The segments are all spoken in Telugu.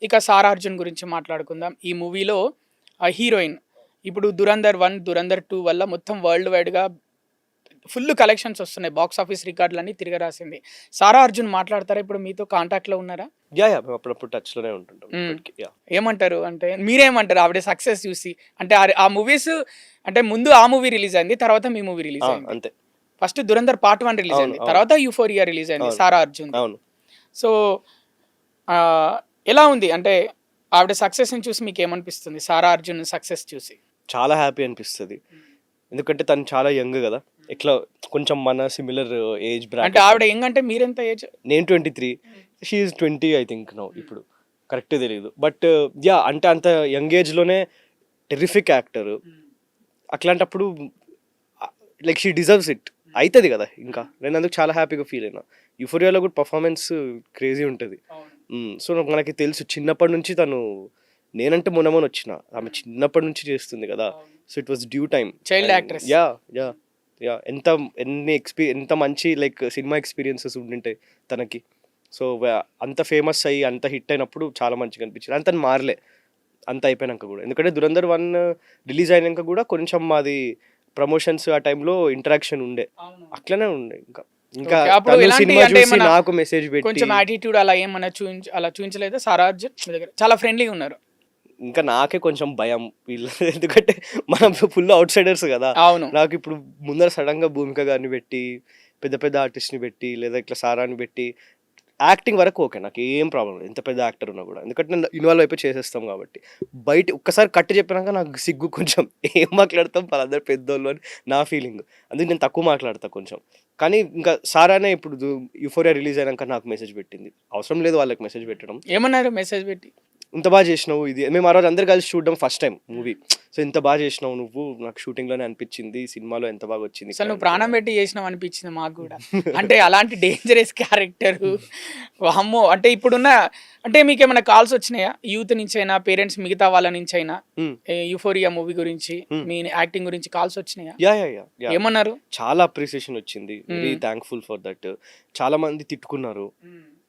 ఇక 'సారా అర్జున్' గురించి మాట్లాడుకుందాం. ఈ మూవీలో హీరోయిన్ ఇప్పుడు 'ధురంధర్ 1', 'ధురంధర్ 2' వల్ల మొత్తం వరల్డ్ వైడ్‌గా ఫుల్ కలెక్షన్స్ వస్తున్నాయి. బాక్స్ ఆఫీస్ రికార్డులన్నీ తిరగరాసింది. 'సారా అర్జున్' మాట్లాడతారా? ఇప్పుడు మీతో కాంటాక్ట్‌లో ఉన్నారా? మేము అప్పుడప్పుడు టచ్‌లోనే ఉంటుంటాం హ్మ్. ఇప్పటికి. ఏమంటారు? అంటే మీరేమంటారు ఆవిడ సక్సెస్ చూసి? అంటే ఆ మూవీస్ అంటే ముందు ఆ మూవీ రిలీజ్ అయింది. తర్వాత మీ మూవీ రిలీజ్ అయింది. అంతే. ఫస్ట్ 'ధురంధర్ పార్ట్ 1' రిలీజ్ అవును. అయింది. అవును. తర్వాత 'యూఫోరియా' రిలీజ్ అయింది అవును. 'సారా అర్జున్‌ది'. అవును. సో, ఎలా ఉంది? అంటే ఆవిడ సక్సెస్‌ని చూసి మీకేమనిపిస్తుంది? 'సారా అర్జున్' సక్సెస్ చూసి? చాలా హ్యాపీ అనిపిస్తది. ఎందుకంటే తను చాలా యంగ్ గదా! ఇట్లా కొంచెం మన సిమిలర్ ఏజ్ అంటే బ్రాకెట్. ఆవిడ యంగ్ అంటే మీరెంత ఏజ్? నేను 23, she is 20 I think now ఇప్పుడు. కరెక్ట్ తెలీదు. బట్ అంటే అంత యంగ్ ఏజ్‌లోనే టెర్రిఫిక్ యాక్టర్. అట్లాంటప్పుడు లైక్ షీ డిజర్వ్స్ ఇట్. అయితది గదా! ఇంకా. నేను అందుకు చాలా హ్యాపీగా ఫీల్ అయినా. 'యూఫోరియాలో' కూడా పర్ఫార్మెన్స్ క్రేజీ ఉంటది. సో, మనకి తెలుసు చిన్నప్పటి నుంచి తను నేనంటే మొన్న ఆమె చిన్నప్పటి నుంచి చేస్తుంది కదా. So it was due time. Child actress. Yeah ఎంత మంచి లైక్ సినిమా ఎక్స్పీరియన్సెస్ ఉండింటాయి తనకి. సో అంత ఫేమస్ అయ్యి అంత హిట్ అయినప్పుడు చాలా మంచిగా అనిపించింది. అంత మారలే అంత అయిపోయినాక కూడా. ఎందుకంటే 'ధురంధర్ 1' రిలీజ్ అయినాక కూడా కొంచెం మాది ప్రమోషన్స్ ఆ టైంలో ఇంటరాక్షన్ ఉండే. అట్లనే ఉండే ఇంకా ఇంకా ఓకే. అప్పుడు తను ఎలాంటి సినిమా అంటే చూసి మన నాకు మెసేజ్ పెట్టి కొంచెం యాటిట్యూడ్ అలా ఏమన్నా అలా చూయించలేదా 'సారా అర్జున్' మీ దగ్గర? చాలా ఫ్రెండ్లీగా ఉన్నారు. ఇంకా నాకే కొంచెం భయం వీళ్ళు ఎందుకంటే మనం ఫుల్ అవుట్ సైడర్స్ కదా. అవును. నాకు ఇప్పుడు ముందర సడన్ గా భూమిక గారిని పెట్టి పెద్ద పెద్ద ఆర్టిస్ట్ ని పెట్టి లేదా ఇట్లా సారాని పెట్టి యాక్టింగ్ వరకు ఓకే, నాకు ఏం ప్రాబ్లం లేదు ఎంత పెద్ద యాక్టర్ ఉన్నా కూడా. ఎందుకంటే నేను ఇన్వాల్వ్ అయిపోయి చేసేస్తాం కాబట్టి. బయట ఒక్కసారి కట్టి చెప్పినాక నాకు సిగ్గు కొంచెం ఏం మాట్లాడతాం వాళ్ళందరూ పెద్దోళ్ళు అని నా ఫీలింగ్. అందుకే నేను తక్కువ మాట్లాడతా కొంచెం. కానీ ఇంకా సారానే ఇప్పుడు 'యూఫోరియా' రిలీజ్ అయినాక నాకు మెసేజ్ పెట్టింది. అవసరం లేదు వాళ్ళకి మెసేజ్ పెట్టడం. ఏమన్నారు మెసేజ్ పెట్టి? ఇంత బాగా చేసినావు ఇది. మేము ఆ రోజు అందరు కలిసి చూడడం ఫస్ట్ టైం మూవీ. సో ఇంత బాగా చేసినావు నువ్వు, నాకు షూటింగ్లోనే అనిపించింది, సినిమాలో ఎంత బాగా వచ్చింది. అసలు నువ్వు ప్రాణం పెట్టి చేసినావు అనిపించింది మాకు కూడా. అంటే అలాంటి డేంజరస్ క్యారెక్టర్ వామ్మో! అంటే ఇప్పుడున్న అంటే మీకేమైనా కాల్స్ వచ్చినాయా? యూత్ నుంచైనా, పేరెంట్స్ మిగతా వాళ్ళ నుంచైనా 'యూఫోరియా' మూవీ గురించి, మీ యాక్టింగ్ గురించి కాల్స్ వచ్చినాయా? యా ఏమన్నారు? చాలా అప్రిసియేషన్ వచ్చింది. Very thankful for that. చాలా మంది తిట్టుకున్నారు.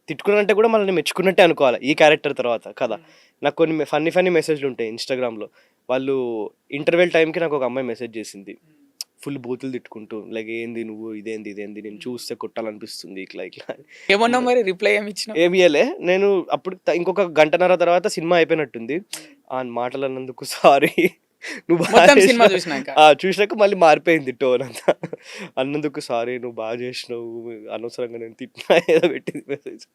తిట్టుకున్నారంటే కూడా మనల్ని మెచ్చుకున్నట్టే అనుకోవాలి ఈ క్యారెక్టర్ తర్వాత కదా. నాకు కొన్ని ఫన్నీ మెసేజ్లు ఉంటాయి ఇన్స్టాగ్రామ్లో. వాళ్ళు ఇంటర్వెల్ టైంకి నాకు ఒక అమ్మాయి మెసేజ్ చేసింది ఫుల్ బూతులు తిట్టుకుంటూ, లైక్ ఏంది నువ్వు ఇదేంది నేను చూస్తే కొట్టాలనిపిస్తుంది ఇట్లా ఏమన్నా మరి రిప్లై ఏమి ఇచ్చినావు? ఏమి ఇయ్యలే. నేను అప్పుడు ఇంకొక గంటన్నర తర్వాత సినిమా అయిపోయినట్టుంది. ఆ మాటలు అన్నందుకు సారీ, నువ్వు బాగా మొత్తం సినిమా చేసినావు. చూసినాక. చూసినాక మళ్ళీ మారిపోయింది టోన్ అంతా. అన్నందుకు సారీ, నువ్వు బాగా చేసినావు, అనవసరంగా నేను తిట్టినా ఏదో పెట్టింది మెసేజ్.